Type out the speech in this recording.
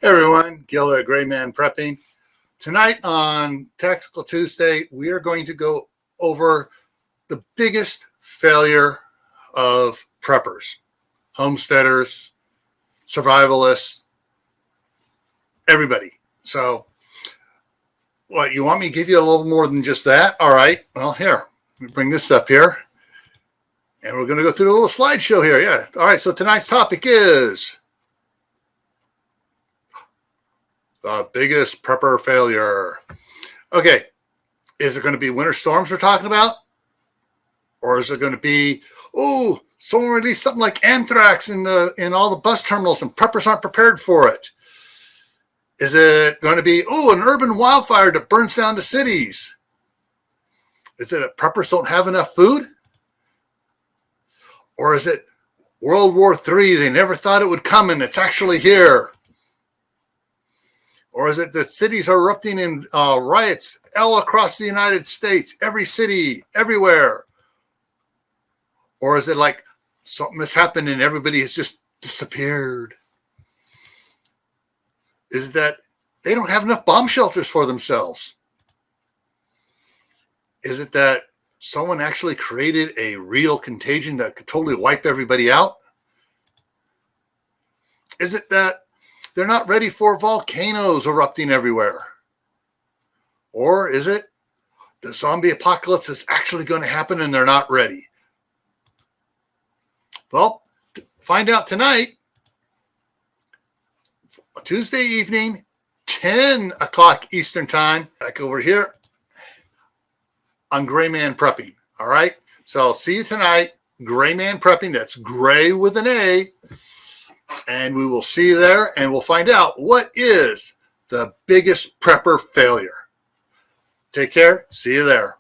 Hey everyone, Gil at Gray Man Prepping. Tonight on Tactical Tuesday, we are going to go over the biggest failure of preppers, homesteaders, survivalists, everybody. So, what, you want me to give you a little more than just that? All right, well, here, let me bring this up here. And we're going to go through a little slideshow here. Yeah, all right, so tonight's topic is the biggest prepper failure. Okay, is it going to be winter storms we're talking about? Or is it going to be, oh, someone released something like anthrax in all the bus terminals and preppers aren't prepared for it? Is it going to be, oh, an urban wildfire that burns down the cities? Is it that preppers don't have enough food? Or is it World War III, they never thought it would come and it's actually here? Or is it the cities are erupting in riots all across the United States, every city, everywhere? Or is it like something has happened and everybody has just disappeared? Is it that they don't have enough bomb shelters for themselves? Is it that someone actually created a real contagion that could totally wipe everybody out? Is it that they're not ready for volcanoes erupting everywhere? Or is it the zombie apocalypse is actually going to happen and they're not ready? Well, find out tonight, Tuesday evening, 10 o'clock Eastern time, back over here on Gray Man Prepping. All right. So I'll see you tonight, Gray Man Prepping. That's Gray with an A. And we will see you there and we'll find out what is the biggest prepper failure. Take care. See you there.